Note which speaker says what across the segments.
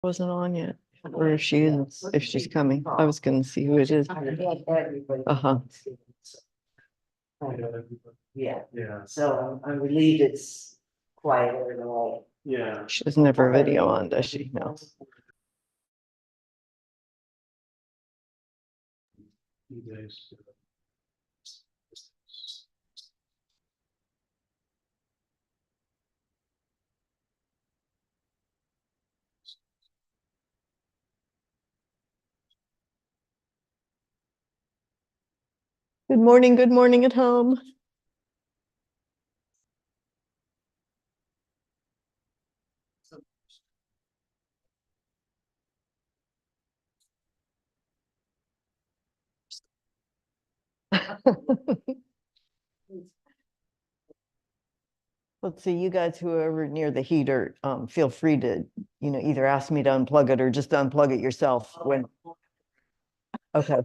Speaker 1: Wasn't on yet, or if she is, if she's coming. I was gonna see who it is. Uh-huh.
Speaker 2: Yeah. Yeah. So I'm relieved it's quieter than all.
Speaker 3: Yeah.
Speaker 1: She doesn't have her video on, does she? No.
Speaker 3: Few days.
Speaker 1: Good morning at home. Let's see, you guys who are near the heater, feel free to, either ask me to unplug it or just unplug it yourself when. Okay.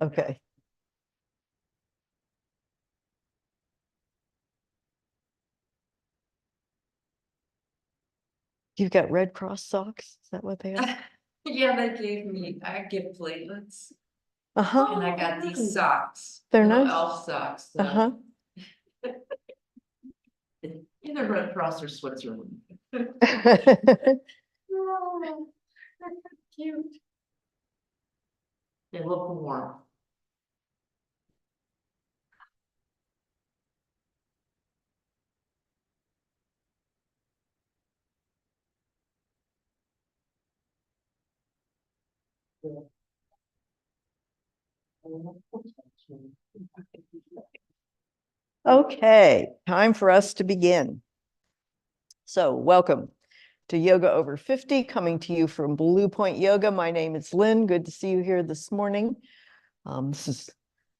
Speaker 1: Okay. You've got Red Cross socks? Is that what they are?
Speaker 4: Yeah, they gave me, I get platelets,
Speaker 1: Uh-huh.
Speaker 4: and I got these socks.
Speaker 1: They're
Speaker 4: little
Speaker 1: nice.
Speaker 4: elf socks.
Speaker 1: Uh-huh.
Speaker 4: Either Red Cross or Switzerland. Oh, cute. They look warm.
Speaker 1: Okay, time for us to begin. So welcome to Yoga Over 50, coming to you from Blue Point Yoga. My name is Lynn. Good to see you here this morning. This is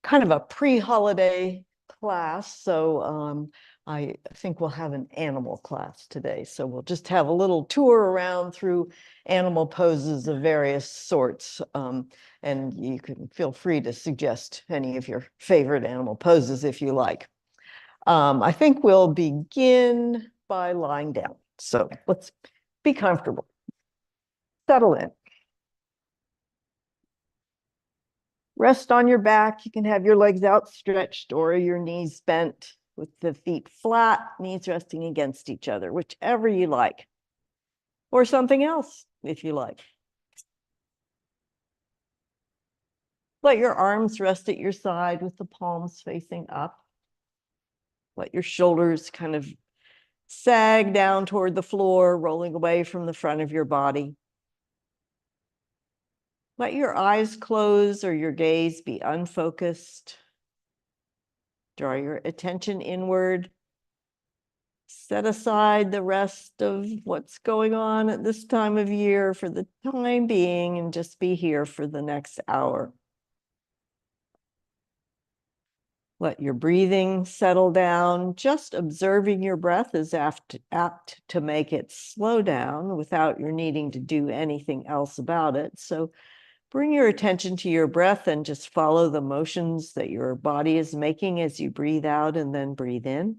Speaker 1: kind of a pre-holiday class, so I think we'll have an animal class today. So we'll just have a little tour around through animal poses of various sorts. And you can feel free to suggest any of your favorite animal poses if you like. I think we'll begin by lying down. So let's be comfortable. Settle in. Rest on your back. You can have your legs outstretched or your knees bent with the feet flat, knees resting against each other, whichever you like. Or something else, if you like. Let your arms rest at your side with the palms facing up. Let your shoulders kind of sag down toward the floor, rolling away from the front of your body. Let your eyes close or your gaze be unfocused. Draw your attention inward. Set aside the rest of what's going on at this time of year for the time being and just be here for the next hour. Let your breathing settle down. Just observing your breath is apt to make it slow down without your needing to do anything else about it. So bring your attention to your breath and just follow the motions that your body is making as you breathe out and then breathe in.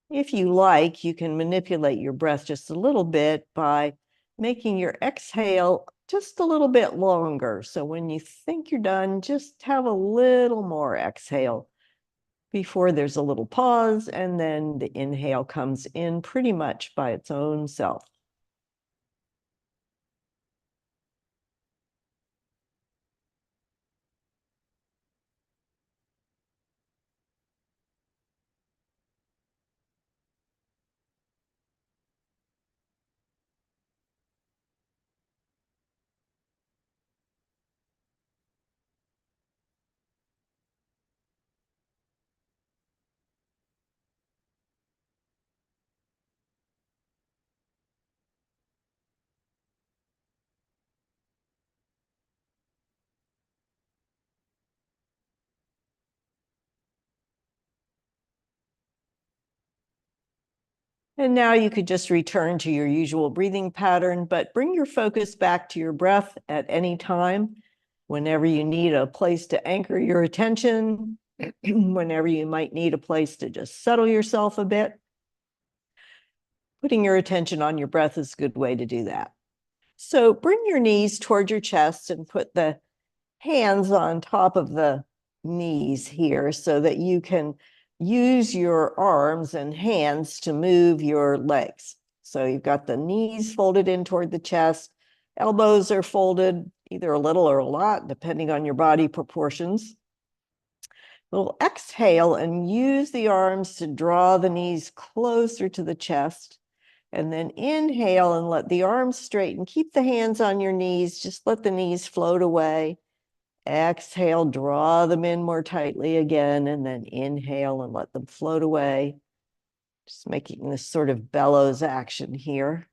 Speaker 1: If you like, you can manipulate your breath just a little bit by making your exhale just a little bit longer. So when you think you're done, just have a little more exhale before there's a little pause, and then the inhale comes in pretty much by its own self. And now you could just return to your usual breathing pattern, but bring your focus back to your breath at any time. Whenever you need a place to anchor your attention, whenever you might need a place to just settle yourself a bit, putting your attention on your breath is a good way to do that. So bring your knees toward your chest and put the hands on top of the knees here so that you can use your arms and hands to move your legs. So you've got the knees folded in toward the chest, elbows are folded either a little or a lot, depending on your body proportions. We'll exhale and use the arms to draw the knees closer to the chest. And then inhale and let the arms straighten. Keep the hands on your knees. Just let the knees float away. Exhale, draw them in more tightly again, and then inhale and let them float away. Just making this sort of bellows action here.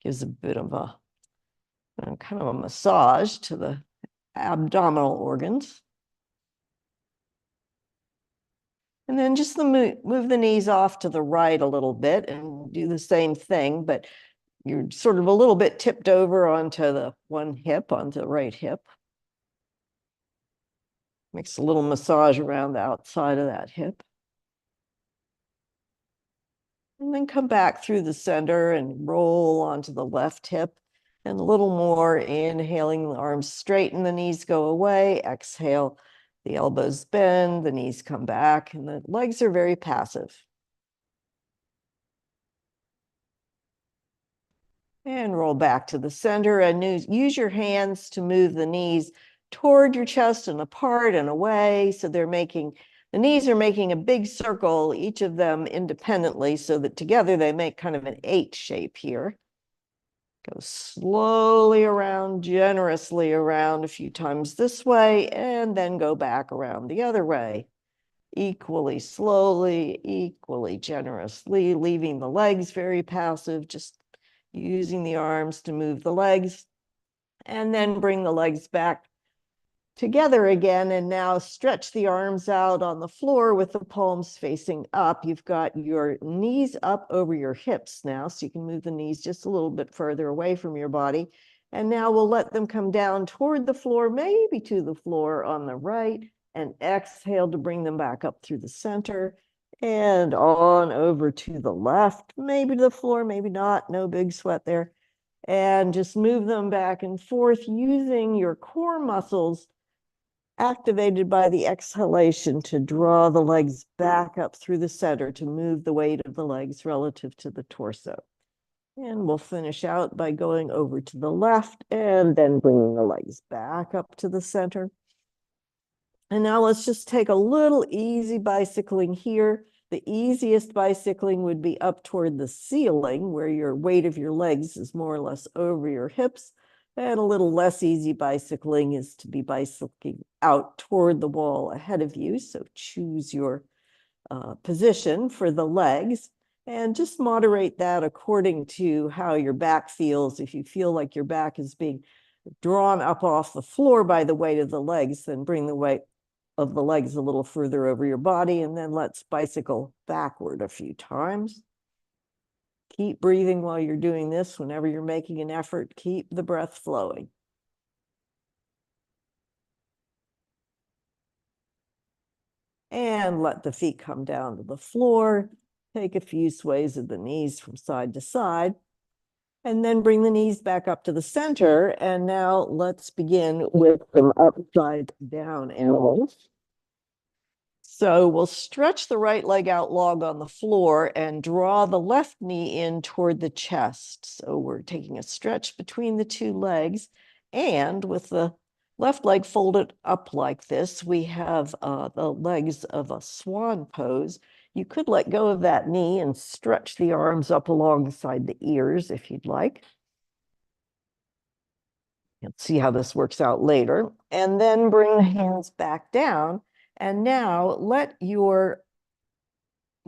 Speaker 1: Gives a bit of a kind of a massage to the abdominal organs. And then just move the knees off to the right a little bit and do the same thing, but you're sort of a little bit tipped over onto the one hip, onto the right hip. Makes a little massage around the outside of that hip. And then come back through the center and roll onto the left hip. And a little more, inhaling, the arms straighten, the knees go away. Exhale, the elbows bend, the knees come back, and the legs are very passive. And roll back to the center and use your hands to move the knees toward your chest and apart and away. So the knees are making a big circle, each of them independently, so that together they make kind of an H shape here. Go slowly around, generously around a few times this way, and then go back around the other way. Equally slowly, equally generously, leaving the legs very passive, just using the arms to move the legs, and then bring the legs back together again, and now stretch the arms out on the floor with the palms facing up. You've got your knees up over your hips now, so you can move the knees just a little bit further away from your body. And now we'll let them come down toward the floor, maybe to the floor on the right, and exhale to bring them back up through the center and on over to the left, maybe to the floor, maybe not, no big sweat there. And just move them back and forth using your core muscles activated by the exhalation to draw the legs back up through the center to move the weight of the legs relative to the torso. And we'll finish out by going over to the left and then bringing the legs back up to the center. And now let's just take a little easy bicycling here. The easiest bicycling would be up toward the ceiling, where your weight of your legs is more or less over your hips. And a little less easy bicycling is to be bicycling out toward the wall ahead of you. So choose your position for the legs and just moderate that according to how your back feels. If you feel like your back is being drawn up off the floor by the weight of the legs, then bring the weight of the legs a little further over your body, and then let's bicycle backward a few times. Keep breathing while you're doing this. Whenever you're making an effort, keep the breath flowing. And let the feet come down to the floor. Take a few sways of the knees from side to side. And then bring the knees back up to the center. And now let's begin with some upside down animals. So we'll stretch the right leg out long on the floor and draw the left knee in toward the chest. So we're taking a stretch between the two legs, and with the left leg folded up like this, we have the legs of a swan pose. You could let go of that knee and stretch the arms up alongside the ears if you'd like. You'll see how this works out later. And then bring the hands back down. And now let your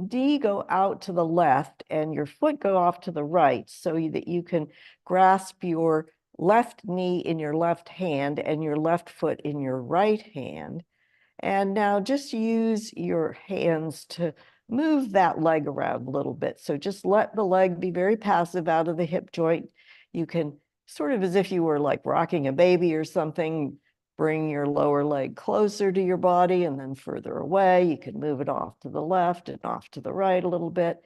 Speaker 1: D go out to the left and your foot go off to the right so that you can grasp your left knee in your left hand and your left foot in your right hand. And now just use your hands to move that leg around a little bit. So just let the leg be very passive out of the hip joint. You can sort of, as if you were like rocking a baby or something, bring your lower leg closer to your body and then further away. You can move it off to the left and off to the right a little bit.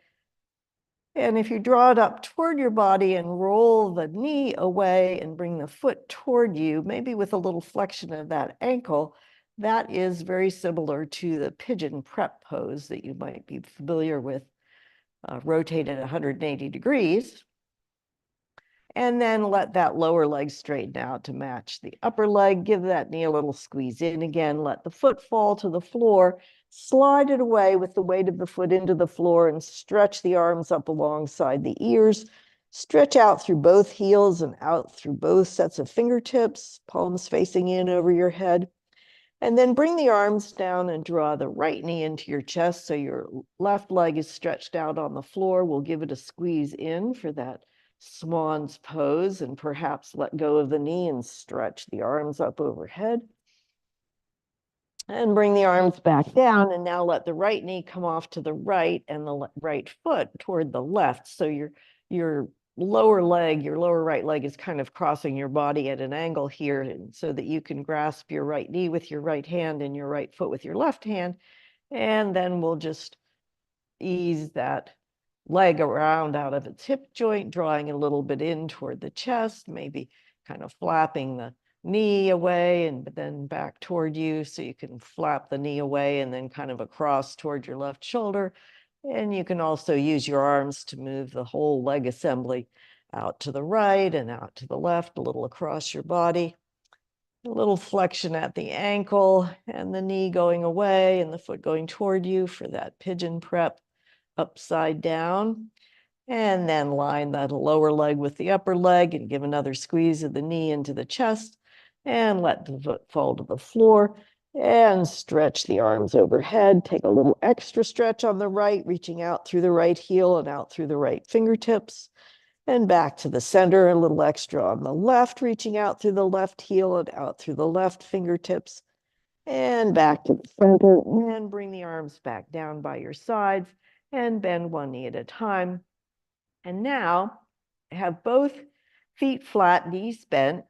Speaker 1: And if you draw it up toward your body and roll the knee away and bring the foot toward you, maybe with a little flexion of that ankle, that is very similar to the pigeon prep pose that you might be familiar with, rotated 180 degrees. And then let that lower leg straighten out to match the upper leg. Give that knee a little squeeze in again. Let the foot fall to the floor. Slide it away with the weight of the foot into the floor and stretch the arms up alongside the ears. Stretch out through both heels and out through both sets of fingertips, palms facing in over your head. And then bring the arms down and draw the right knee into your chest so your left leg is stretched out on the floor. We'll give it a squeeze in for that swan's pose and perhaps let go of the knee and stretch the arms up overhead. And bring the arms back down, and now let the right knee come off to the right and the right foot toward the left. So your lower leg, your lower right leg is kind of crossing your body at an angle here, and so that you can grasp your right knee with your right hand and your right foot with your left hand. And then we'll just ease that leg around out of its hip joint, drawing a little bit in toward the chest, maybe kind of flapping the knee away and then back toward you. So you can flap the knee away and then kind of across toward your left shoulder. And you can also use your arms to move the whole leg assembly out to the right and out to the left, a little across your body. A little flexion at the ankle and the knee going away and the foot going toward you for that pigeon prep upside down. And then line that lower leg with the upper leg and give another squeeze of the knee into the chest and let the foot fall to the floor and stretch the arms overhead. Take a little extra stretch on the right, reaching out through the right heel and out through the right fingertips. And back to the center, a little extra on the left, reaching out through the left heel and out through the left fingertips. And back to the center, and bring the arms back down by your sides and bend one knee at a time. And now have both feet flat, knees bent.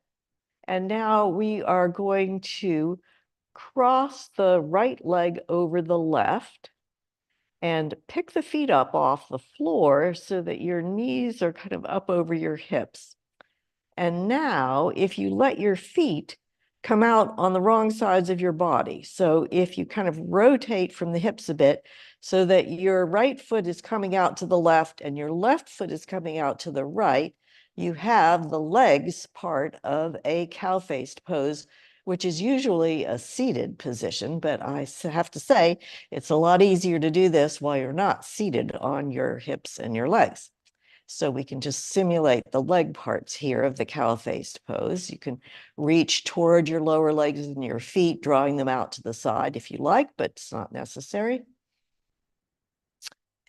Speaker 1: And now we are going to cross the right leg over the left and pick the feet up off the floor so that your knees are kind of up over your hips. And now, if you let your feet come out on the wrong sides of your body, so if you kind of rotate from the hips a bit so that your right foot is coming out to the left and your left foot is coming out to the right, you have the legs part of a cow-faced pose, which is usually a seated position, but I have to say, it's a lot easier to do this while you're not seated on your hips and your legs. So we can just simulate the leg parts here of the cow-faced pose. You can reach toward your lower legs and your feet, drawing them out to the side if you like, but it's not necessary.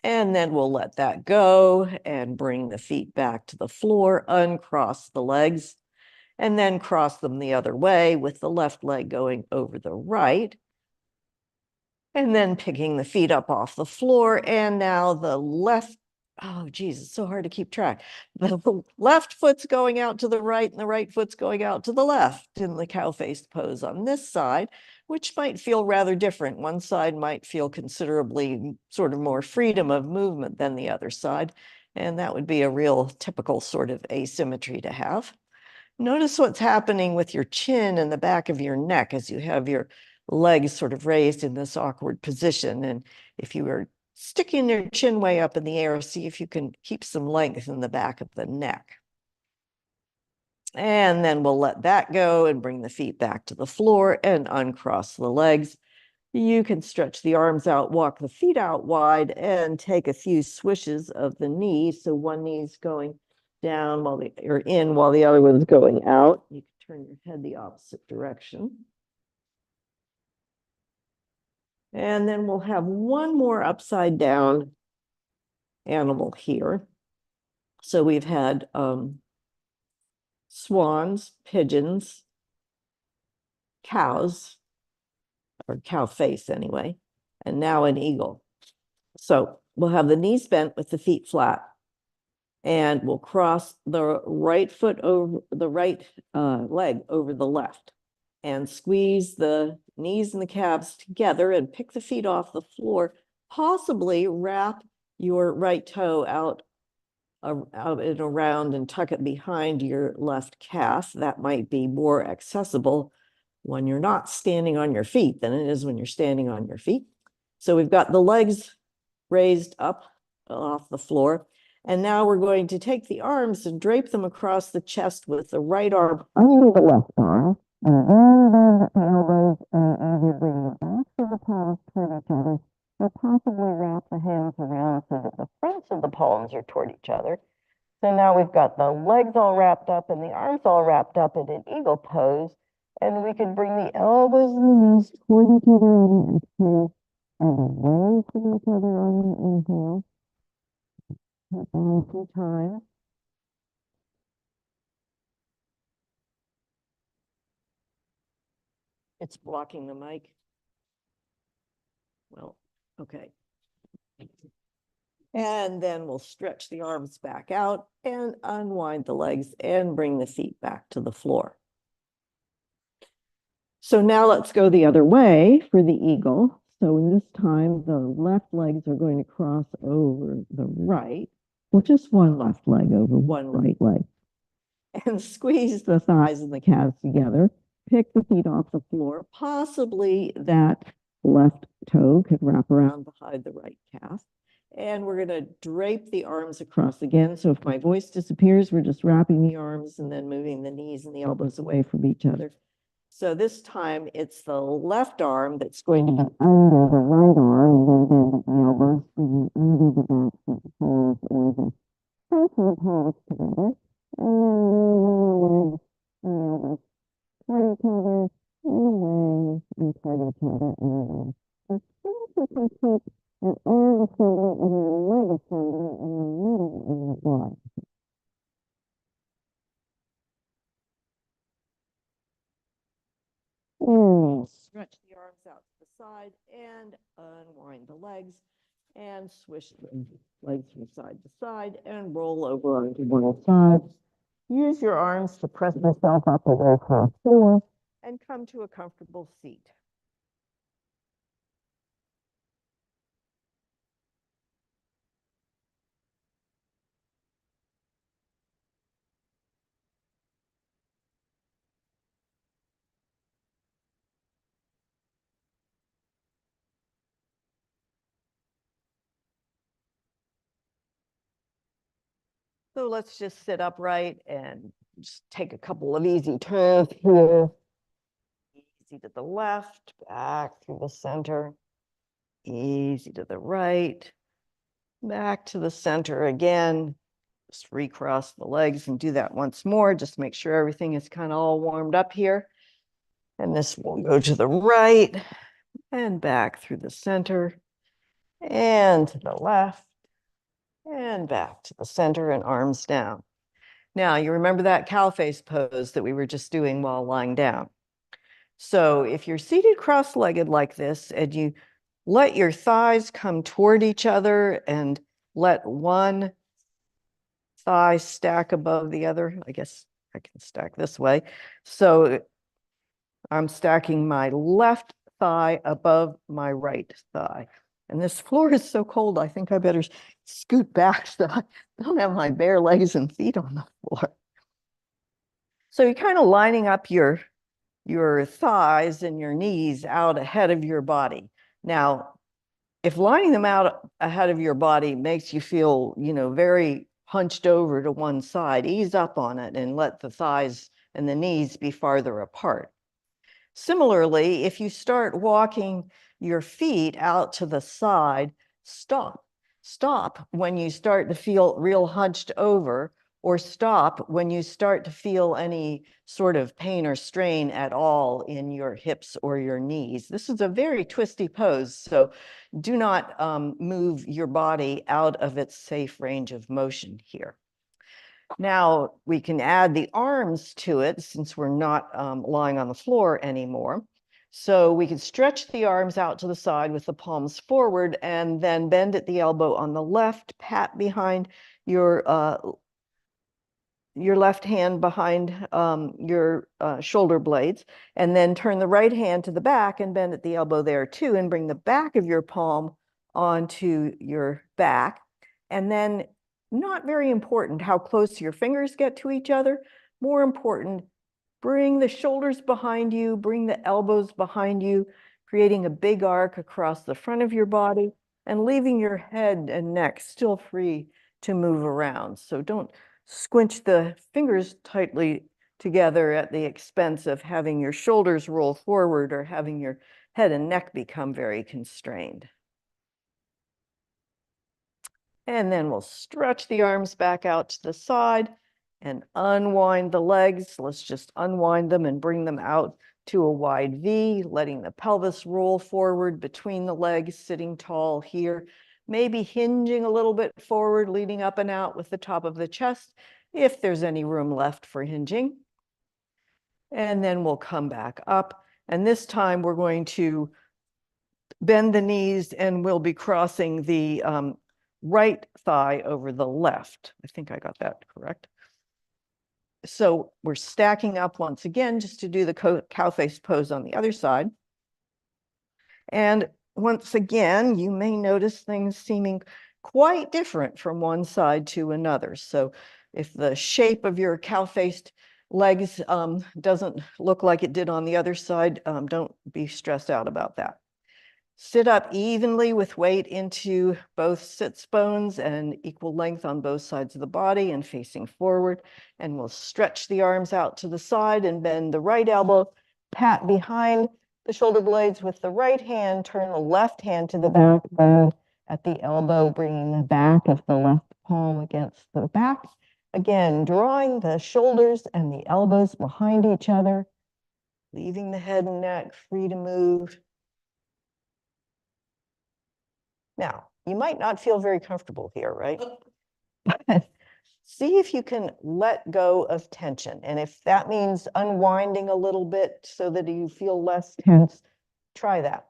Speaker 1: And then we'll let that go and bring the feet back to the floor, uncross the legs, and then cross them the other way with the left leg going over the right. And then picking the feet up off the floor. And now the left, oh geez, it's so hard to keep track. The left foot's going out to the right and the right foot's going out to the left in the cow-faced pose on this side, which might feel rather different. One side might feel considerably sort of more freedom of movement than the other side. And that would be a real typical sort of asymmetry to have. Notice what's happening with your chin and the back of your neck as you have your legs sort of raised in this awkward position. And if you were sticking your chin way up in the air, see if you can keep some length in the back of the neck. And then we'll let that go and bring the feet back to the floor and uncross the legs. You can stretch the arms out, walk the feet out wide, and take a few swishes of the knee. So one knee's going down while while the other one's going out. You can turn your head the opposite direction. And then we'll have one more upside down animal here. So we've had swans, pigeons, cows, or cow face anyway, and now an eagle. So we'll have the knees bent with the feet flat. And we'll cross the right foot over the right leg over the left and squeeze the knees and the calves together and pick the feet off the floor. Possibly wrap your right toe out and around and tuck it behind your left calf. That might be more accessible when you're not standing on your feet than it is when you're standing on your feet. So we've got the legs raised up off the floor. And now we're going to take the arms and drape them across the chest with the right arm under the left arm. And then the elbows, as you bring the backs of the palms toward each other, or possibly wrap the hands around so that the fronts of the palms are toward each other. So now we've got the legs all wrapped up and the arms all wrapped up in an eagle pose. And we can bring the elbows and the knees toward each other on the exhale and away from each other on the inhale. Tap down a few times. It's blocking the mic. Well, okay. And then we'll stretch the arms back out and unwind the legs and bring the feet back to the floor. So now let's go the other way for the eagle. So in this time, the left legs are going to cross over the right, or just one left leg over one right leg. And squeeze the thighs and the calves together. Pick the feet off the floor. Possibly that left toe could wrap around behind the right calf. And we're going to drape the arms across again. So if my voice disappears, we're just wrapping the arms and then moving the knees and the elbows away from each other. So this time it's the left arm that's going to be under the right arm, and then the elbows under the backs of the palms or the fronts of the palms together. And then the elbows toward each other, and away, and toward each other, and away. As soon as you can keep an arm assembly and a leg assembly in the middle of the body. Stretch the arms out to the side and unwind the legs and swish the legs from side to side and roll over onto one side. Use your arms to press yourself up away from the floor and come to a comfortable seat. So let's just sit upright and just take a couple of easy turns here. Easy to the left, back through the center. Easy to the right, back to the center again. Just recross the legs and do that once more. Just make sure everything is kind of all warmed up here. And this will go to the right and back through the center and to the left and back to the center and arms down. Now, you remember that cow face pose that we were just doing while lying down. So if you're seated cross-legged like this and you let your thighs come toward each other and let one thigh stack above the other, I guess I can stack this way. So I'm stacking my left thigh above my right thigh. And this floor is so cold, I think I better scoot back so I don't have my bare legs and feet on the floor. So you're kind of lining up your thighs and your knees out ahead of your body. Now, if lining them out ahead of your body makes you feel, very hunched over to one side, ease up on it and let the thighs and the knees be farther apart. Similarly, if you start walking your feet out to the side, stop. Stop when you start to feel real hunched over, or stop when you start to feel any sort of pain or strain at all in your hips or your knees. This is a very twisty pose, so do not move your body out of its safe range of motion here. Now we can add the arms to it since we're not lying on the floor anymore. So we could stretch the arms out to the side with the palms forward and then bend at the elbow on the left, pat behind your left hand behind your shoulder blades, and then turn the right hand to the back and bend at the elbow there too, and bring the back of your palm onto your back. And then, not very important how close your fingers get to each other, more important, bring the shoulders behind you, bring the elbows behind you, creating a big arc across the front of your body and leaving your head and neck still free to move around. So don't squinch the fingers tightly together at the expense of having your shoulders roll forward or having your head and neck become very constrained. And then we'll stretch the arms back out to the side and unwind the legs. Let's just unwind them and bring them out to a wide V, letting the pelvis roll forward between the legs, sitting tall here, maybe hinging a little bit forward, leading up and out with the top of the chest, if there's any room left for hinging. And then we'll come back up. And this time we're going to bend the knees and we'll be crossing the right thigh over the left. I think I got that correct. So we're stacking up once again just to do the cow face pose on the other side. And once again, you may notice things seeming quite different from one side to another. So if the shape of your cow-faced legs doesn't look like it did on the other side, don't be stressed out about that. Sit up evenly with weight into both sits bones and equal length on both sides of the body and facing forward. And we'll stretch the arms out to the side and bend the right elbow, pat behind the shoulder blades with the right hand, turn the left hand to the back, bend at the elbow, bringing the back of the left palm against the back. Again, drawing the shoulders and the elbows behind each other, leaving the head and neck free to move. Now, you might not feel very comfortable here, right? See if you can let go of tension. And if that means unwinding a little bit so that you feel less tense, try that.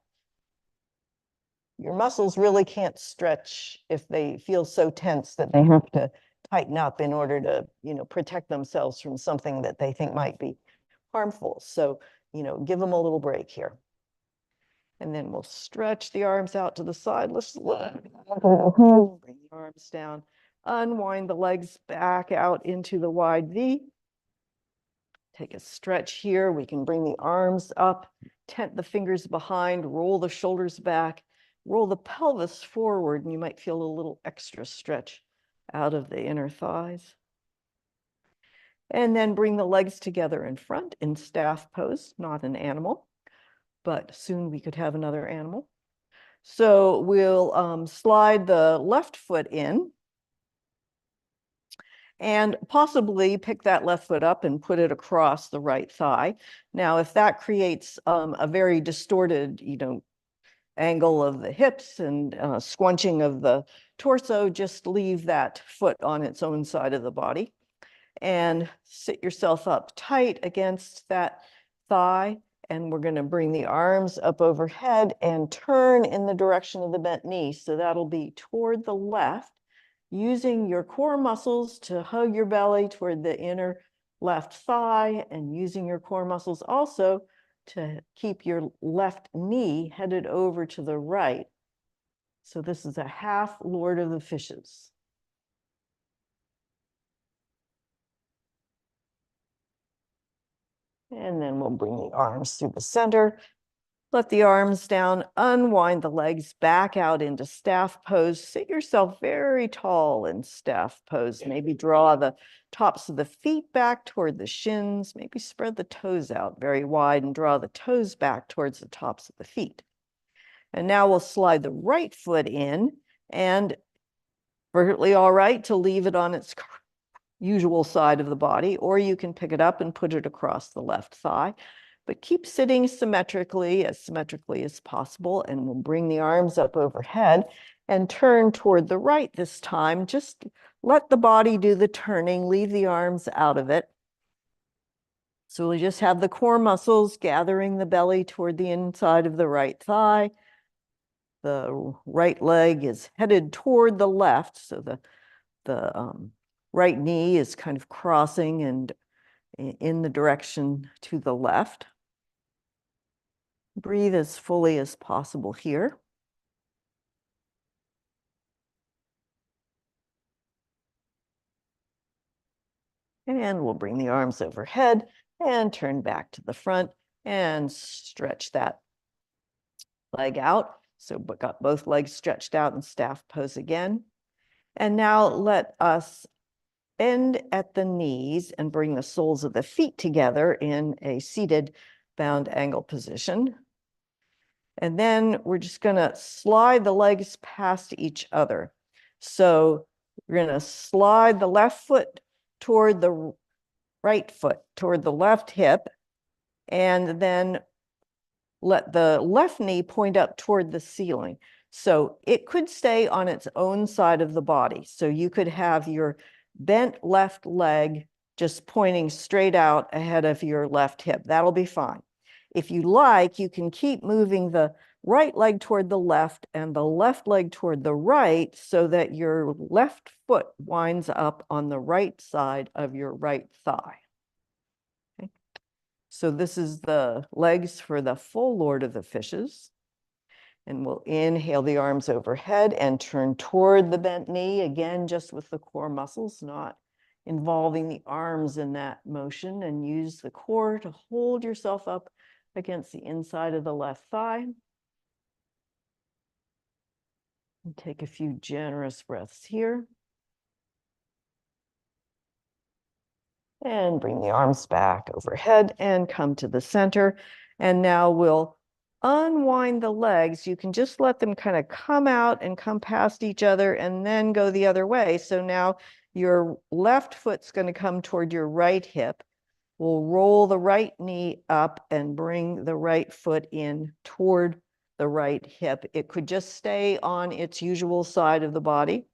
Speaker 1: Your muscles really can't stretch if they feel so tense that they have to tighten up in order to, protect themselves from something that they think might be harmful. So, give them a little break here. And then we'll stretch the arms out to the side. Let's bring the arms down, unwind the legs back out into the wide V. Take a stretch here. We can bring the arms up, tent the fingers behind, roll the shoulders back, roll the pelvis forward, and you might feel a little extra stretch out of the inner thighs. And then bring the legs together in front in staff pose, not an animal, but soon we could have another animal. So we'll slide the left foot in and possibly pick that left foot up and put it across the right thigh. Now, if that creates a very distorted, angle of the hips and squunching of the torso, just leave that foot on its own side of the body and sit yourself up tight against that thigh. And we're going to bring the arms up overhead and turn in the direction of the bent knee. So that'll be toward the left, using your core muscles to hug your belly toward the inner left thigh, and using your core muscles also to keep your left knee headed over to the right. So this is a half Lord of the Fishes. And then we'll bring the arms through the center. Let the arms down, unwind the legs back out into staff pose. Sit yourself very tall in staff pose. Maybe draw the tops of the feet back toward the shins. Maybe spread the toes out very wide and draw the toes back towards the tops of the feet. And now we'll slide the right foot in, and perfectly all right to leave it on its usual side of the body, or you can pick it up and put it across the left thigh. But keep sitting symmetrically as possible, and we'll bring the arms up overhead and turn toward the right this time. Just let the body do the turning, leave the arms out of it. So we just have the core muscles gathering the belly toward the inside of the right thigh. The right leg is headed toward the left, so the right knee is kind of crossing and in the direction to the left. Breathe as fully as possible here. And we'll bring the arms overhead and turn back to the front and stretch that leg out. So got both legs stretched out in staff pose again. And now let us end at the knees and bring the soles of the feet together in a seated bound angle position. And then we're just gonna slide the legs past each other. So we're gonna slide the left foot toward the right foot, toward the left hip, and then let the left knee point up toward the ceiling. So it could stay on its own side of the body. So you could have your bent left leg just pointing straight out ahead of your left hip. That'll be fine. If you like, you can keep moving the right leg toward the left and the left leg toward the right so that your left foot winds up on the right side of your right thigh. Okay. So this is the legs for the full Lord of the Fishes. And we'll inhale the arms overhead and turn toward the bent knee, again, just with the core muscles, not involving the arms in that motion, and use the core to hold yourself up against the inside of the left thigh. And take a few generous breaths here. And bring the arms back overhead and come to the center. And now we'll unwind the legs. You can just let them kind of come out and come past each other and then go the other way. So now your left foot's going to come toward your right hip. We'll roll the right knee up and bring the right foot in toward the right hip. It could just stay on its usual side of the body.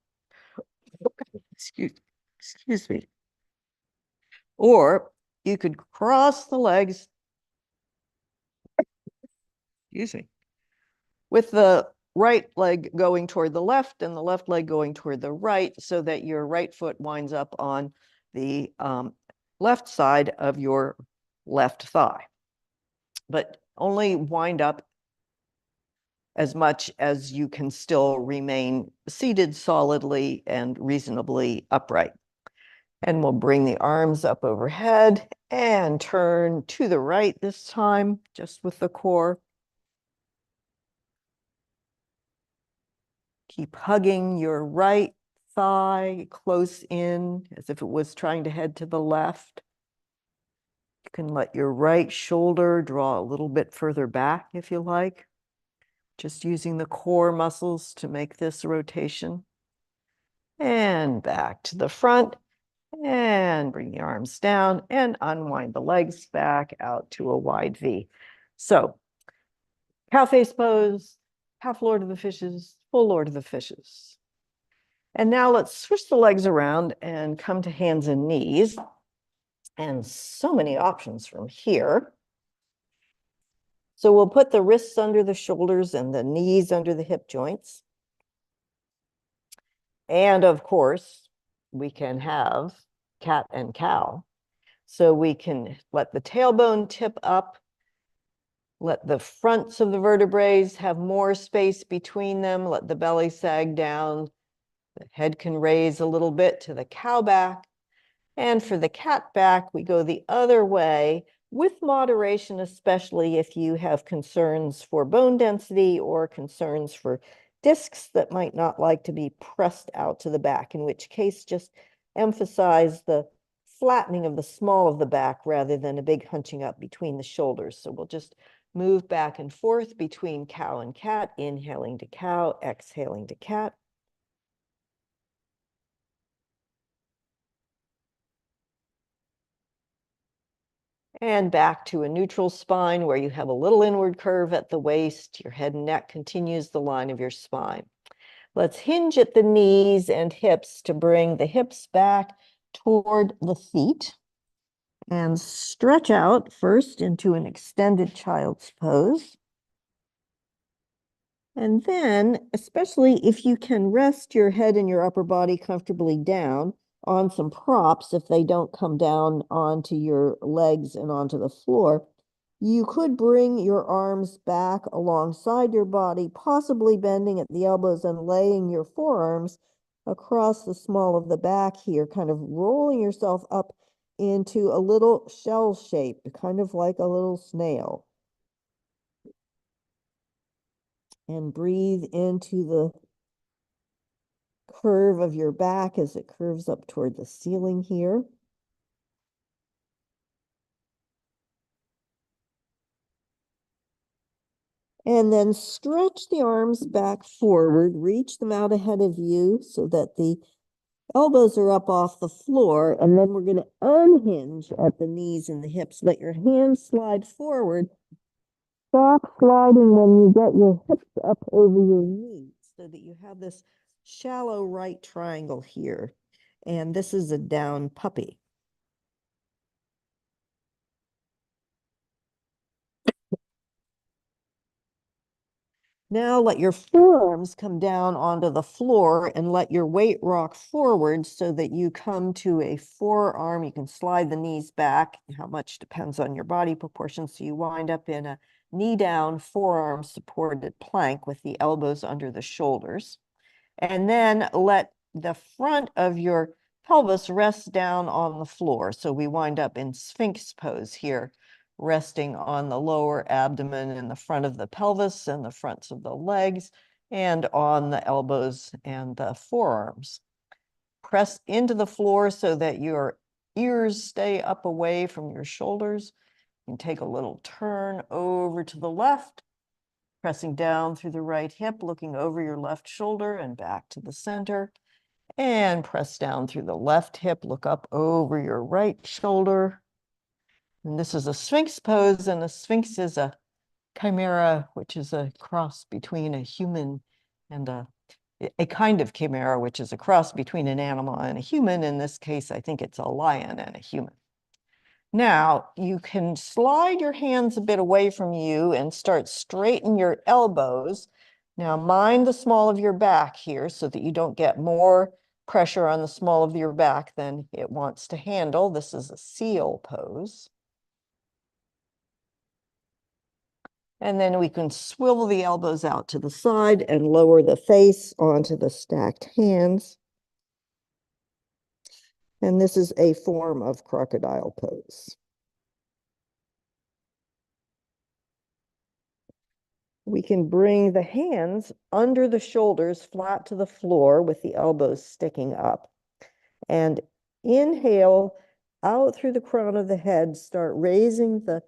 Speaker 1: Excuse me. Or you could cross the legs, excuse me, with the right leg going toward the left and the left leg going toward the right, so that your right foot winds up on the left side of your left thigh. But only wind up as much as you can still remain seated solidly and reasonably upright. And we'll bring the arms up overhead and turn to the right this time, just with the core. Keep hugging your right thigh close in as if it was trying to head to the left. You can let your right shoulder draw a little bit further back if you like, just using the core muscles to make this rotation. And back to the front. And bring the arms down and unwind the legs back out to a wide V. So cow face pose, half Lord of the Fishes, full Lord of the Fishes. And now let's switch the legs around and come to hands and knees. And so many options from here. So we'll put the wrists under the shoulders and the knees under the hip joints. And of course, we can have cat and cow. So we can let the tailbone tip up, let the fronts of the vertebrae have more space between them, let the belly sag down, the head can raise a little bit to the cow back. And for the cat back, we go the other way with moderation, especially if you have concerns for bone density or concerns for discs that might not like to be pressed out to the back, in which case just emphasize the flattening of the small of the back rather than a big hunching up between the shoulders. So we'll just move back and forth between cow and cat, inhaling to cow, exhaling to cat. And back to a neutral spine where you have a little inward curve at the waist. Your head and neck continues the line of your spine. Let's hinge at the knees and hips to bring the hips back toward the feet. And stretch out first into an extended child's pose. And then, especially if you can rest your head and your upper body comfortably down on some props, if they don't come down onto your legs and onto the floor, you could bring your arms back alongside your body, possibly bending at the elbows and laying your forearms across the small of the back here, kind of rolling yourself up into a little shell shape, kind of like a little snail. And breathe into the curve of your back as it curves up toward the ceiling here. And then stretch the arms back forward, reach them out ahead of you so that the elbows are up off the floor. And then we're going to unhinge at the knees and the hips. Let your hands slide forward. Stop sliding when you get your hips up over your knees so that you have this shallow right triangle here. And this is a down puppy. Now let your forearms come down onto the floor and let your weight rock forward so that you come to a forearm. You can slide the knees back. How much depends on your body proportion. So you wind up in a knee down, forearm supported plank with the elbows under the shoulders. And then let the front of your pelvis rest down on the floor. So we wind up in Sphinx pose here, resting on the lower abdomen and the front of the pelvis and the fronts of the legs and on the elbows and the forearms. Press into the floor so that your ears stay up away from your shoulders. You can take a little turn over to the left, pressing down through the right hip, looking over your left shoulder and back to the center. And press down through the left hip, look up over your right shoulder. And this is a Sphinx pose, and a Sphinx is a chimera, which is a cross between a human and a kind of chimera, which is a cross between an animal and a human. In this case, I think it's a lion and a human. Now, you can slide your hands a bit away from you and start straighten your elbows. Now, mind the small of your back here so that you don't get more pressure on the small of your back than it wants to handle. This is a seal pose. And then we can swivel the elbows out to the side and lower the face onto the stacked hands. And this is a form of crocodile pose. We can bring the hands under the shoulders flat to the floor with the elbows sticking up. And inhale out through the crown of the head, start raising the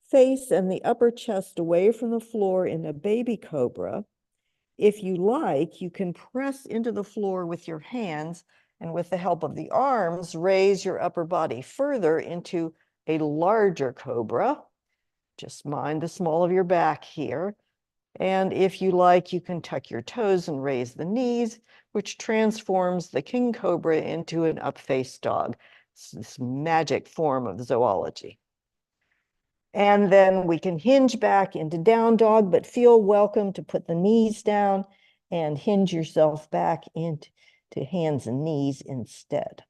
Speaker 1: face and the upper chest away from the floor in a baby cobra. If you like, you can press into the floor with your hands and with the help of the arms, raise your upper body further into a larger cobra. Just mind the small of your back here. And if you like, you can tuck your toes and raise the knees, which transforms the king cobra into an up-faced dog. It's this magic form of zoology. And then we can hinge back into down dog, but feel welcome to put the knees down and hinge yourself back into hands and knees instead.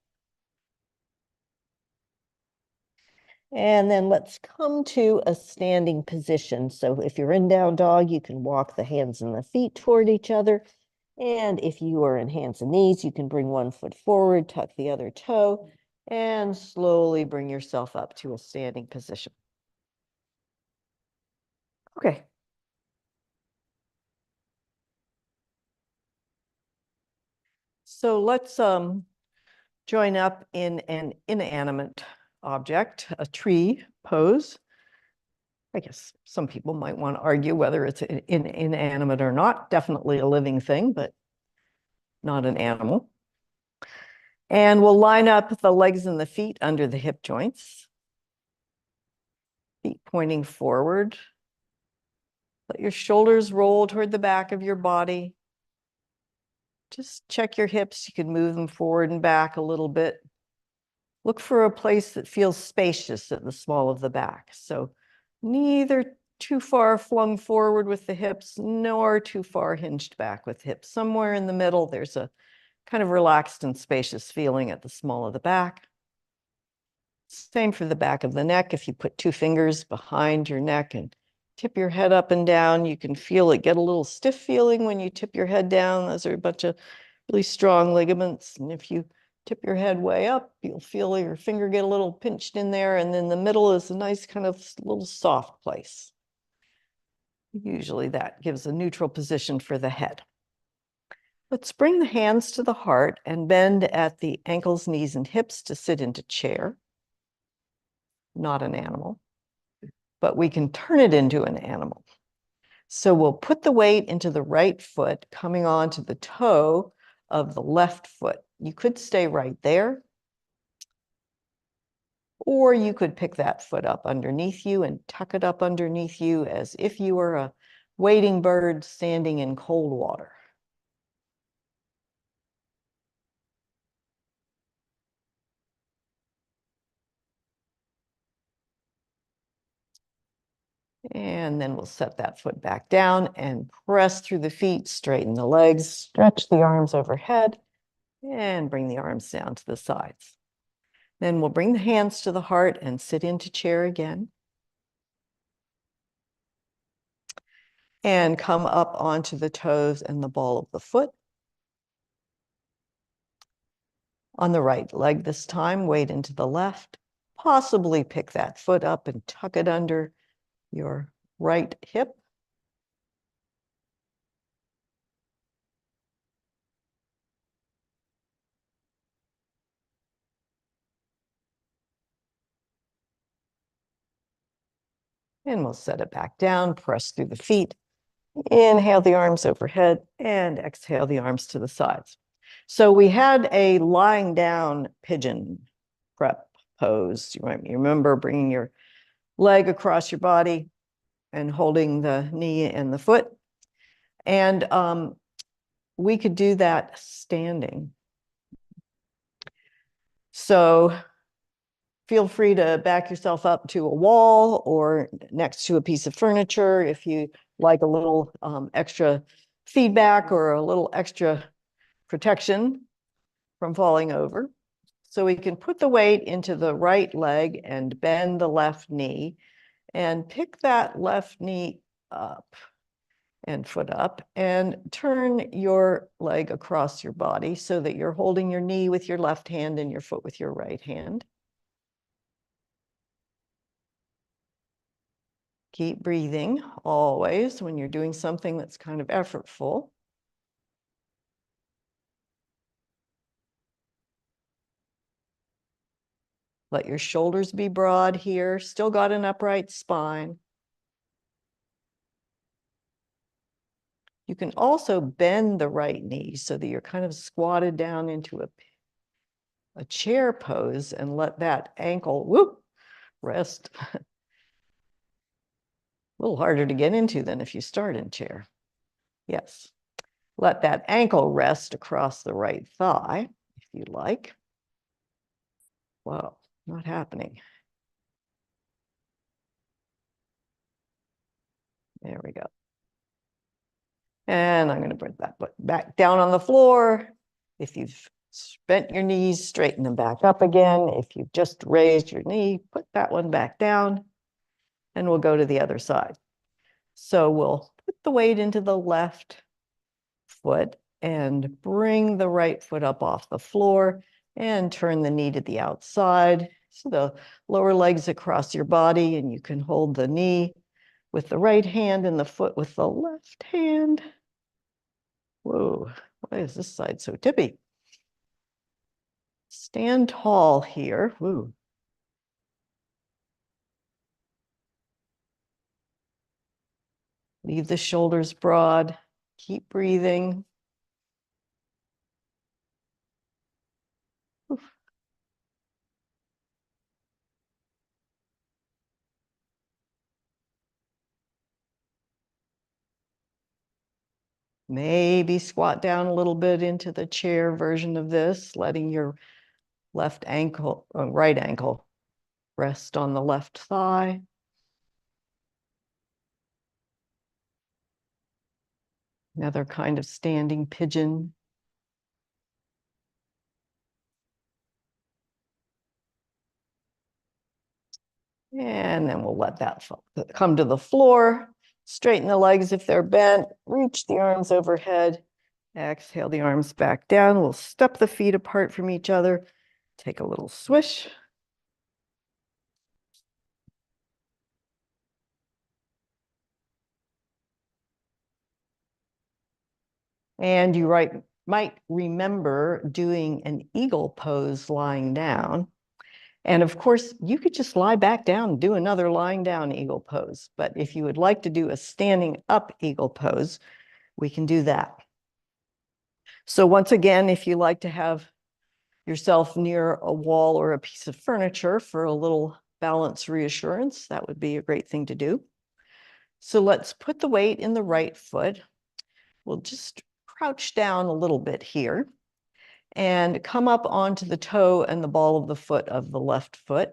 Speaker 1: And then let's come to a standing position. So if you're in down dog, you can walk the hands and the feet toward each other. And if you are in hands and knees, you can bring one foot forward, tuck the other toe, and slowly bring yourself up to a standing position. Okay. So let's join up in an inanimate object, a tree pose. I guess some people might want to argue whether it's inanimate or not. Definitely a living thing, but not an animal. And we'll line up the legs and the feet under the hip joints. Feet pointing forward. Let your shoulders roll toward the back of your body. Just check your hips. You can move them forward and back a little bit. Look for a place that feels spacious at the small of the back. So neither too far flung forward with the hips, nor too far hinged back with hips. Somewhere in the middle, there's a kind of relaxed and spacious feeling at the small of the back. Same for the back of the neck. If you put two fingers behind your neck and tip your head up and down, you can feel it get a little stiff feeling when you tip your head down. Those are a bunch of really strong ligaments. And if you tip your head way up, you'll feel your finger get a little pinched in there. And then the middle is a nice kind of little soft place. Usually that gives a neutral position for the head. Let's bring the hands to the heart and bend at the ankles, knees, and hips to sit into chair. Not an animal, but we can turn it into an animal. So we'll put the weight into the right foot, coming onto the toe of the left foot. You could stay right there, or you could pick that foot up underneath you and tuck it up underneath you as if you were a wading bird standing in cold water. And then we'll set that foot back down and press through the feet, straighten the legs, stretch the arms overhead, and bring the arms down to the sides. Then we'll bring the hands to the heart and sit into chair again. And come up onto the toes and the ball of the foot. On the right leg this time, weight into the left. Possibly pick that foot up and tuck it under your right hip. And we'll set it back down, press through the feet. Inhale the arms overhead and exhale the arms to the sides. So we had a lying down pigeon prep pose. You might remember bringing your leg across your body and holding the knee and the foot. And we could do that standing. So feel free to back yourself up to a wall or next to a piece of furniture if you like a little extra feedback or a little extra protection from falling over. So we can put the weight into the right leg and bend the left knee and pick that left knee up and foot up and turn your leg across your body so that you're holding your knee with your left hand and your foot with your right hand. Keep breathing always when you're doing something that's kind of effortful. Let your shoulders be broad here. Still got an upright spine. You can also bend the right knee so that you're kind of squatted down into a chair pose and let that ankle, whoop, rest. A little harder to get into than if you start in chair. Yes. Let that ankle rest across the right thigh, if you like. Whoa, not happening. There we go. And I'm going to put that foot back down on the floor. If you've bent your knees, straighten them back up again. If you've just raised your knee, put that one back down. And we'll go to the other side. So we'll put the weight into the left foot and bring the right foot up off the floor and turn the knee to the outside. So the lower legs across your body, and you can hold the knee with the right hand and the foot with the left hand. Whoa, why is this side so tippy? Stand tall here. Woo. Leave the shoulders broad. Keep breathing. Oof. Maybe squat down a little bit into the chair version of this, letting your left ankle, right ankle, rest on the left thigh. Another kind of standing pigeon. And then we'll let that come to the floor. Straighten the legs if they're bent. Reach the arms overhead. Exhale the arms back down. We'll step the feet apart from each other. Take a little swish. And you might remember doing an eagle pose lying down. And of course, you could just lie back down and do another lying down eagle pose. But if you would like to do a standing up eagle pose, we can do that. So once again, if you like to have yourself near a wall or a piece of furniture for a little balance reassurance, that would be a great thing to do. So let's put the weight in the right foot. We'll just crouch down a little bit here and come up onto the toe and the ball of the foot of the left foot.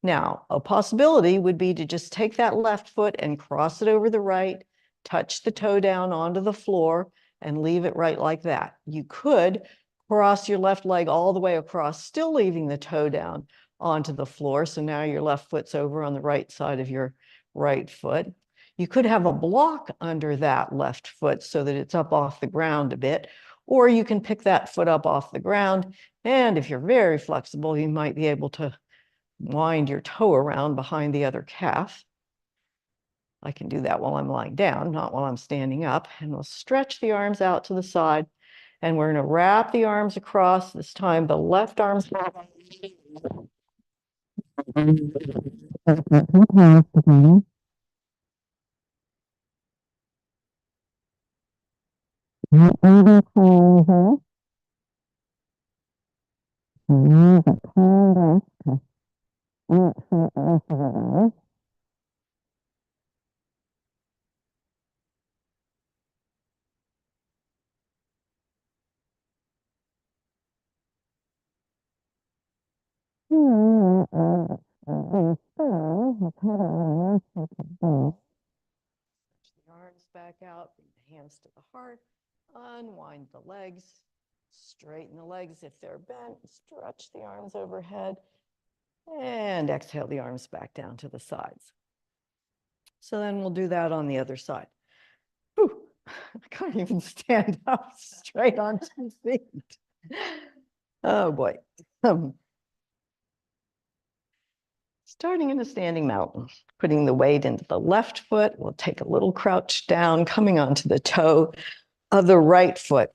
Speaker 1: Now, a possibility would be to just take that left foot and cross it over the right, touch the toe down onto the floor, and leave it right like that. You could cross your left leg all the way across, still leaving the toe down onto the floor. So now your left foot's over on the right side of your right foot. You could have a block under that left foot so that it's up off the ground a bit, or you can pick that foot up off the ground. And if you're very flexible, you might be able to wind your toe around behind the other calf. I can do that while I'm lying down, not while I'm standing up. And we'll stretch the arms out to the side. And we're going to wrap the arms across. This time, the left arm's back. The arms back out, bring the hands to the heart, unwind the legs, straighten the legs if they're bent, stretch the arms overhead, and exhale the arms back down to the sides. So then we'll do that on the other side. Whew, I can't even stand up straight on 2 feet. Oh boy. Starting in a standing mountain, putting the weight into the left foot, we'll take a little crouch down, coming onto the toe of the right foot.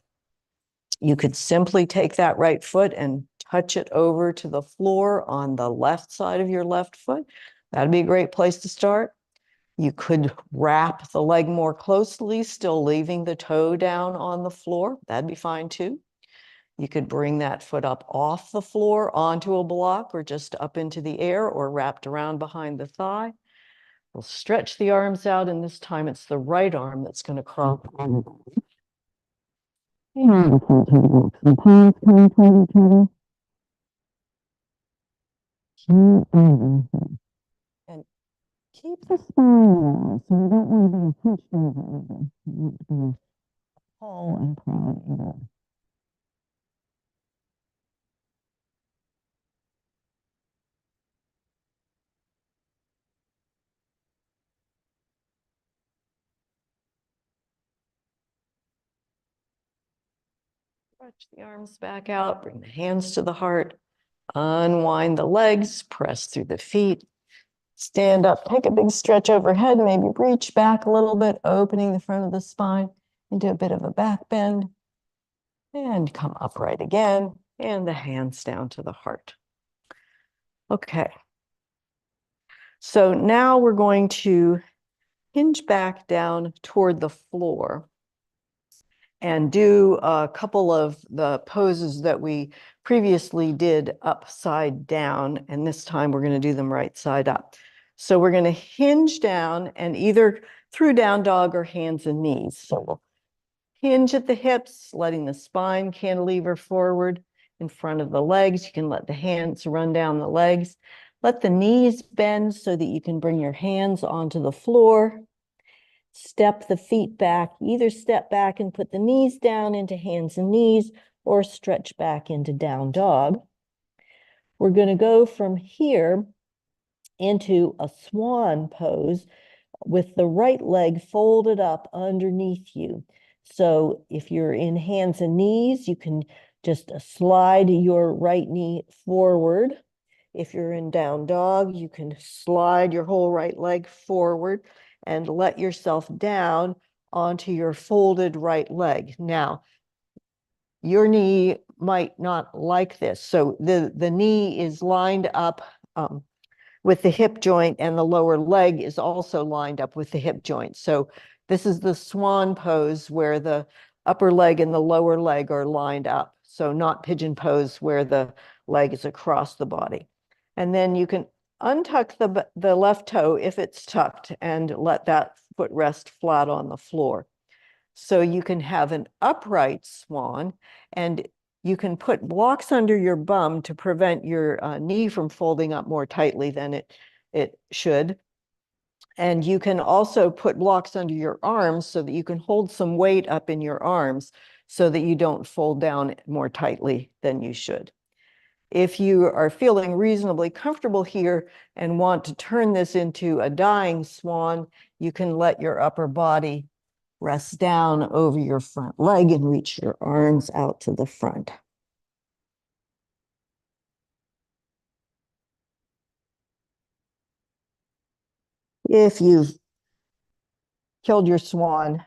Speaker 1: You could simply take that right foot and touch it over to the floor on the left side of your left foot. That'd be a great place to start. You could wrap the leg more closely, still leaving the toe down on the floor. That'd be fine too. You could bring that foot up off the floor onto a block or just up into the air or wrapped around behind the thigh. We'll stretch the arms out, and this time it's the right arm that's going to cross. And keep the spine low, so you don't want to be hunched over either. You want to be tall and proud either. Stretch the arms back out, bring the hands to the heart, unwind the legs, press through the feet, stand up, take a big stretch overhead, maybe reach back a little bit, opening the front of the spine into a bit of a back bend, and come upright again, and the hands down to the heart. Okay. So now we're going to hinge back down toward the floor and do a couple of the poses that we previously did upside down, and this time we're going to do them right side up. So we're going to hinge down and either through down dog or hands and knees. So we'll hinge at the hips, letting the spine cantilever forward, in front of the legs. You can let the hands run down the legs. Let the knees bend so that you can bring your hands onto the floor. Step the feet back, either step back and put the knees down into hands and knees, or stretch back into down dog. We're going to go from here into a swan pose with the right leg folded up underneath you. So if you're in hands and knees, you can just slide your right knee forward. If you're in down dog, you can slide your whole right leg forward and let yourself down onto your folded right leg. Now, your knee might not like this. So the knee is lined up with the hip joint, and the lower leg is also lined up with the hip joint. So this is the swan pose where the upper leg and the lower leg are lined up. So not pigeon pose where the leg is across the body. And then you can untuck the left toe if it's tucked and let that foot rest flat on the floor. So you can have an upright swan, and you can put blocks under your bum to prevent your knee from folding up more tightly than it should. And you can also put blocks under your arms so that you can hold some weight up in your arms so that you don't fold down more tightly than you should. If you are feeling reasonably comfortable here and want to turn this into a dying swan, you can let your upper body rest down over your front leg and reach your arms out to the front. If you've killed your swan,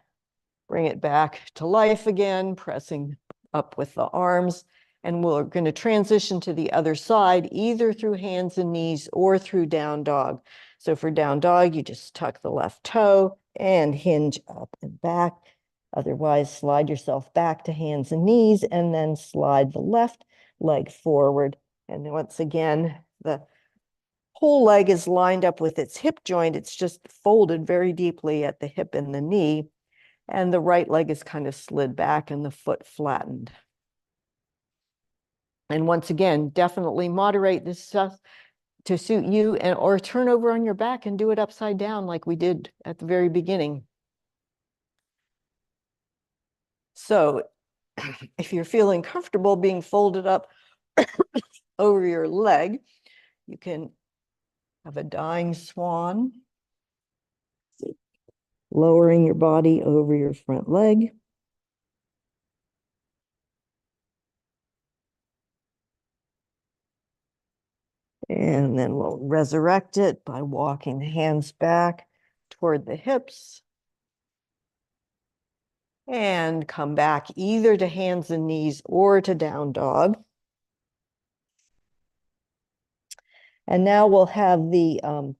Speaker 1: bring it back to life again, pressing up with the arms. And we're going to transition to the other side, either through hands and knees or through down dog. So for down dog, you just tuck the left toe and hinge up and back. Otherwise, slide yourself back to hands and knees, and then slide the left leg forward. And once again, the whole leg is lined up with its hip joint. It's just folded very deeply at the hip and the knee. And the right leg is kind of slid back and the foot flattened. And once again, definitely moderate this stuff to suit you, and or turn over on your back and do it upside down like we did at the very beginning. So if you're feeling comfortable being folded up over your leg, you can have a dying swan, lowering your body over your front leg. And then we'll resurrect it by walking the hands back toward the hips. And come back either to hands and knees or to down dog. And now we'll have the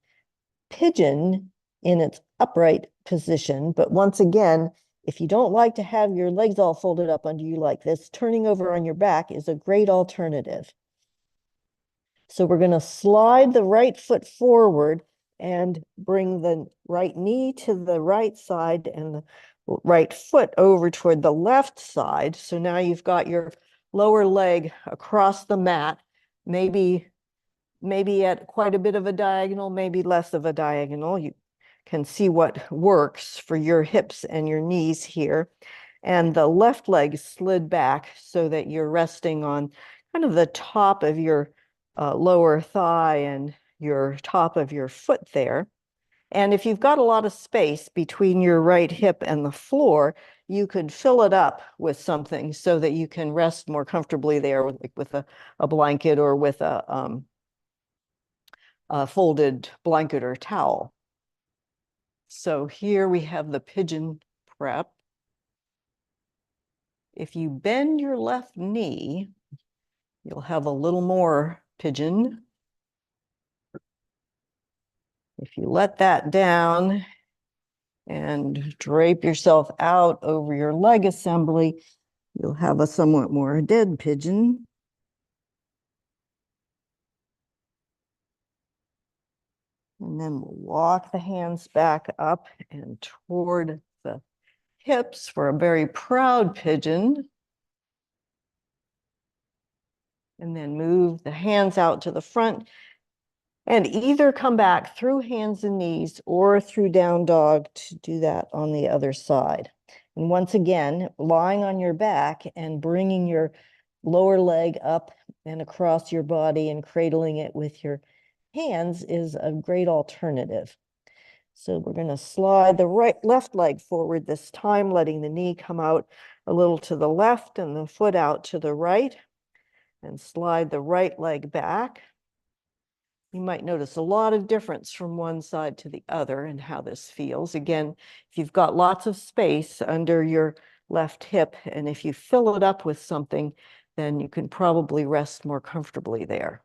Speaker 1: pigeon in its upright position. But once again, if you don't like to have your legs all folded up under you like this, turning over on your back is a great alternative. So we're going to slide the right foot forward and bring the right knee to the right side and the right foot over toward the left side. So now you've got your lower leg across the mat, maybe at quite a bit of a diagonal, maybe less of a diagonal. You can see what works for your hips and your knees here. And the left leg slid back so that you're resting on kind of the top of your lower thigh and your top of your foot there. And if you've got a lot of space between your right hip and the floor, you could fill it up with something so that you can rest more comfortably there with a blanket or with a folded blanket or towel. So here we have the pigeon prep. If you bend your left knee, you'll have a little more pigeon. If you let that down and drape yourself out over your leg assembly, you'll have a somewhat more dead pigeon. And then we'll walk the hands back up and toward the hips for a very proud pigeon. And then move the hands out to the front and either come back through hands and knees or through down dog to do that on the other side. And once again, lying on your back and bringing your lower leg up and across your body and cradling it with your hands is a great alternative. So we're going to slide the left leg forward this time, letting the knee come out a little to the left and the foot out to the right, and slide the right leg back. You might notice a lot of difference from one side to the other and how this feels. Again, if you've got lots of space under your left hip, and if you fill it up with something, then you can probably rest more comfortably there.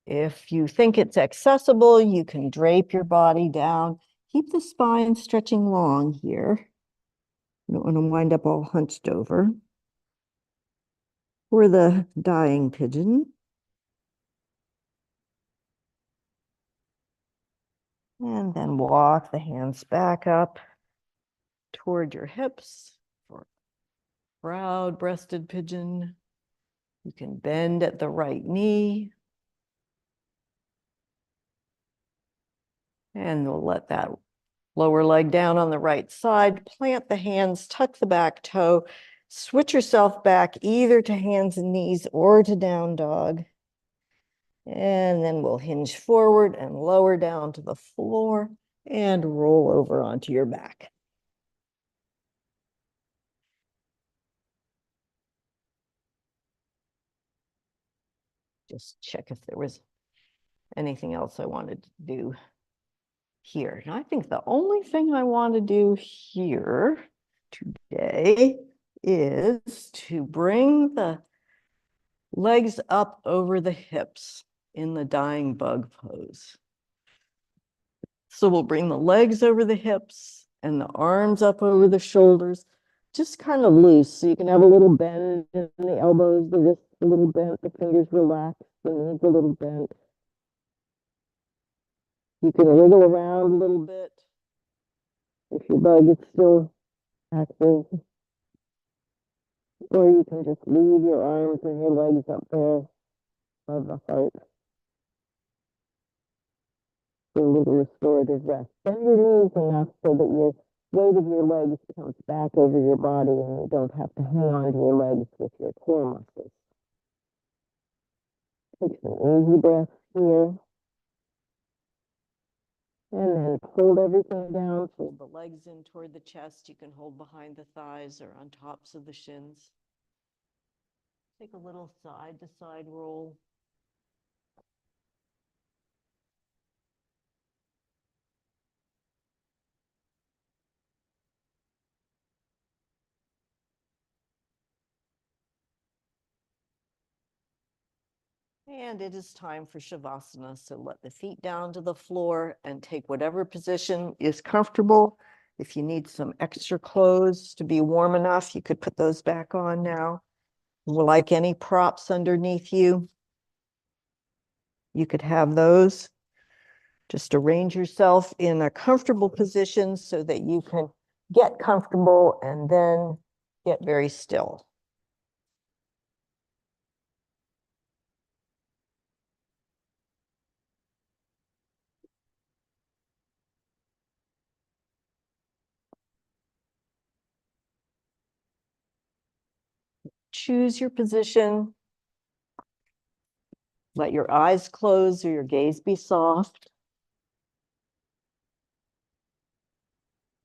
Speaker 1: If you think it's accessible, you can drape your body down. Keep the spine stretching long here. You don't want to wind up all hunched over. Or the dying pigeon. And then walk the hands back up toward your hips for proud breasted pigeon. You can bend at the right knee. And we'll let that lower leg down on the right side. Plant the hands, tuck the back toe, switch yourself back either to hands and knees or to down dog. And then we'll hinge forward and lower down to the floor and roll over onto your back. Just check if there was anything else I wanted to do here. And I think the only thing I want to do here today is to bring the legs up over the hips in the dying bug pose. So we'll bring the legs over the hips and the arms up over the shoulders, just kind of loose. So you can have a little bend in the elbows, the wrists a little bent, the fingers relaxed, the knees a little bent. You can wiggle around a little bit if your bug is still active. Or you can just leave your arms and your legs up there above the heart. For a little restorative rest. Bend your knees enough so that your weight of your legs comes back over your body and you don't have to hang on to your legs with your core muscles. Take some easy breaths here. And then hold everything down. Fold the legs in toward the chest. You can hold behind the thighs or on tops of the shins. Take a little side to side roll. And it is time for Shavasana. So let the feet down to the floor and take whatever position is comfortable. If you need some extra clothes to be warm enough, you could put those back on now. Like any props underneath you, you could have those. Just arrange yourself in a comfortable position so that you can get comfortable and then get very still. Choose your position. Let your eyes close or your gaze be soft.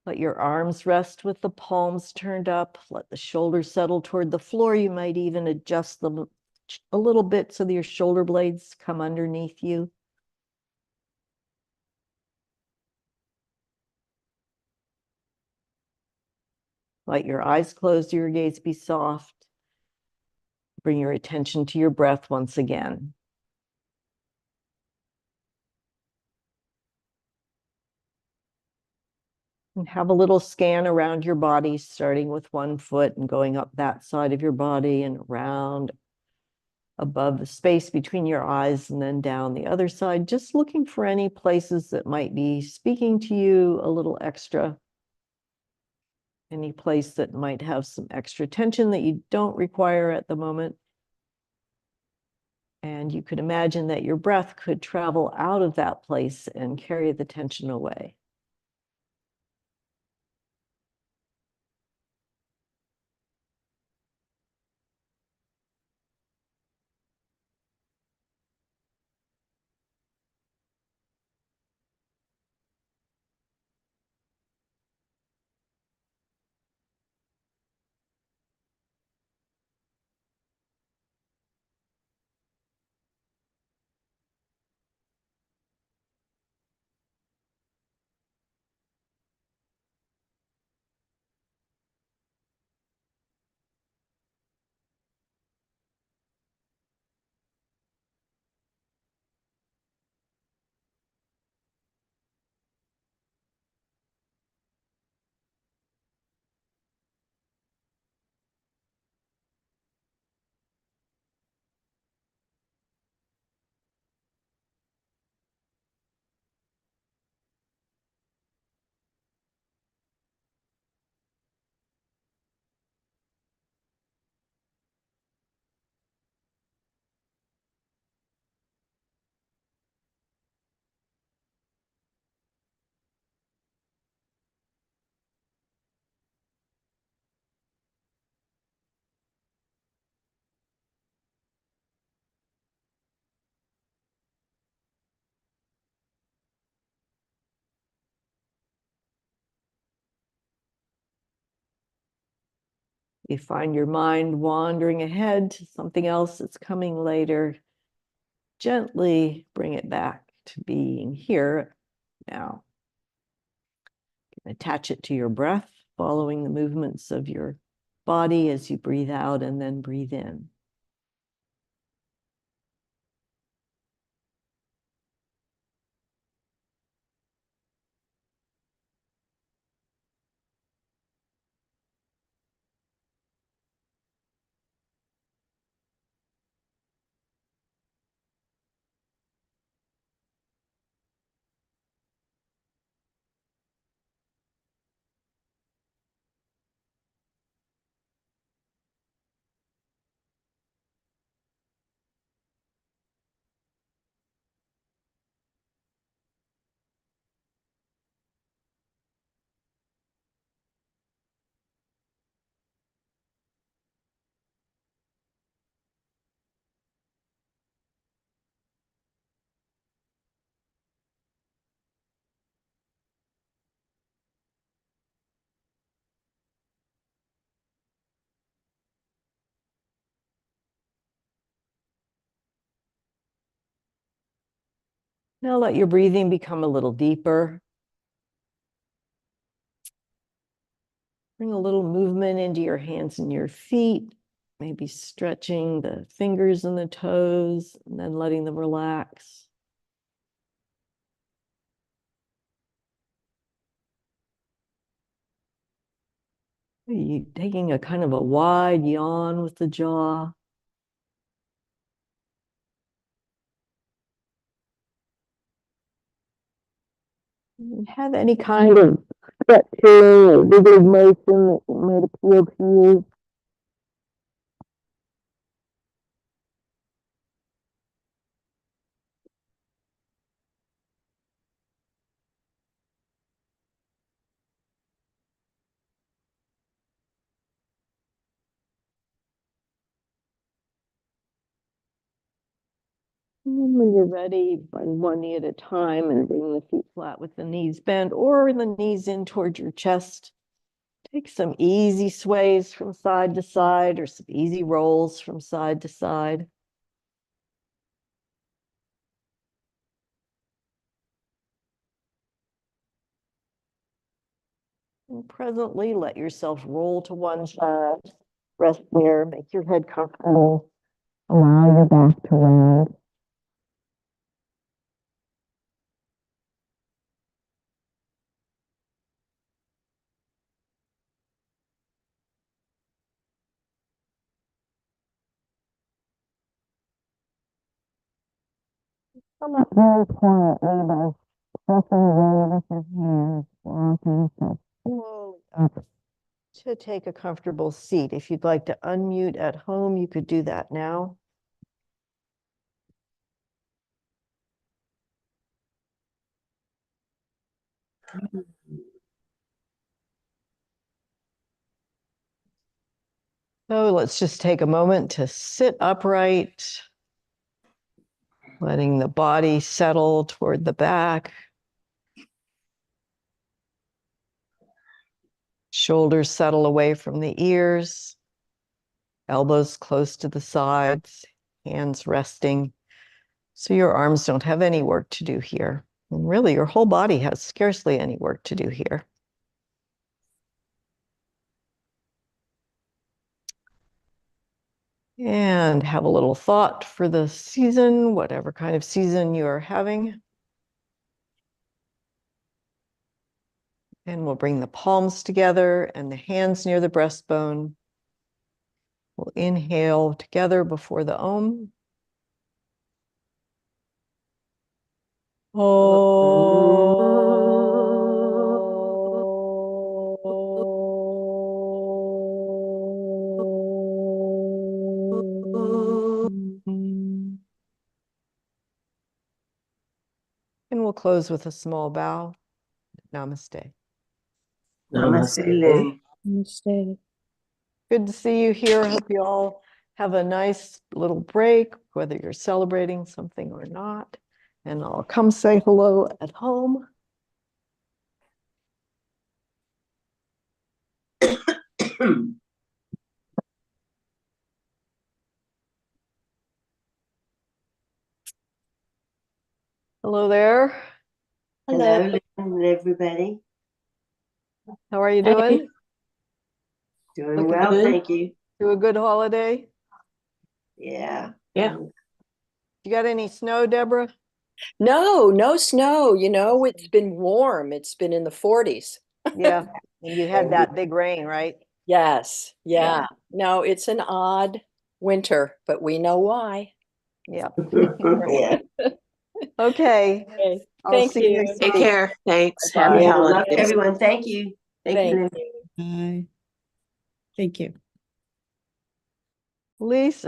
Speaker 1: Let your arms rest with the palms turned up. Let the shoulders settle toward the floor. You might even adjust them a little bit so that your shoulder blades come underneath you. Let your eyes close, your gaze be soft. Bring your attention to your breath once again. And have a little scan around your body, starting with one foot and going up that side of your body and around above the space between your eyes and then down the other side, just looking for any places that might be speaking to you a little extra. any place that might have some extra tension that you don't require at the moment. And you could imagine that your breath could travel out of that place and carry the tension away. You find your mind wandering ahead to something else that's coming later. Gently bring it back to being here now. Attach it to your breath, following the movements of your body as you breathe out and then breathe in. Now let your breathing become a little deeper. Bring a little movement into your hands and your feet, maybe stretching the fingers and the toes, and then letting them relax. You taking a kind of a wide yawn with the jaw. Have any kind of stretching or wiggling motion that might appeal to you. And when you're ready, bend one knee at a time and bring the feet flat with the knees bent or the knees in towards your chest. Take some easy sways from side to side or some easy rolls from side to side. And presently, let yourself roll to one side. Rest there, make your head comfortable. Allow your back to round. Come up very quietly by pressing away with your hands, walking yourself slowly up to take a comfortable seat. If you'd like to unmute at home, you could do that now. So let's just take a moment to sit upright, letting the body settle toward the back. Shoulders settle away from the ears, elbows close to the sides, hands resting. So your arms don't have any work to do here. And really, your whole body has scarcely any work to do here. And have a little thought for the season, whatever kind of season you are having. And we'll bring the palms together and the hands near the breastbone. We'll inhale together before the Om. And we'll close with a small bow. Namaste.
Speaker 2: Namaste, Lynn.
Speaker 5: Namaste.
Speaker 1: Good to see you here. Hope you all have a nice little break, whether you're celebrating something or not. And I'll come say hello at home. Hello there.
Speaker 2: Hello, Lynn, everybody.
Speaker 1: How are you
Speaker 5: Hey.
Speaker 1: doing?
Speaker 2: Doing
Speaker 1: Looking
Speaker 2: well,
Speaker 5: good.
Speaker 2: thank you.
Speaker 1: Do a good holiday?
Speaker 2: Yeah.
Speaker 5: Yeah.
Speaker 1: You got any snow, Deborah?
Speaker 5: No snow. It's been warm. It's been in the 40s.
Speaker 1: Yeah. And you had that big rain, right?
Speaker 5: Yes.
Speaker 1: Yeah.
Speaker 5: Yeah. No, it's an odd winter, but we know why.
Speaker 1: Yeah.
Speaker 2: Yeah.
Speaker 1: Okay.
Speaker 5: Okay.
Speaker 1: I'll
Speaker 5: Thank
Speaker 1: see you
Speaker 5: you.
Speaker 1: next
Speaker 6: Take
Speaker 1: week.
Speaker 6: care. Thanks.
Speaker 1: Bye-bye.
Speaker 6: Happy
Speaker 2: Yeah, good luck,
Speaker 6: holidays.
Speaker 2: everyone. Thank you. Thank you, Lynn.
Speaker 5: Thank you.
Speaker 7: Bye. Thank you.
Speaker 1: Lisa.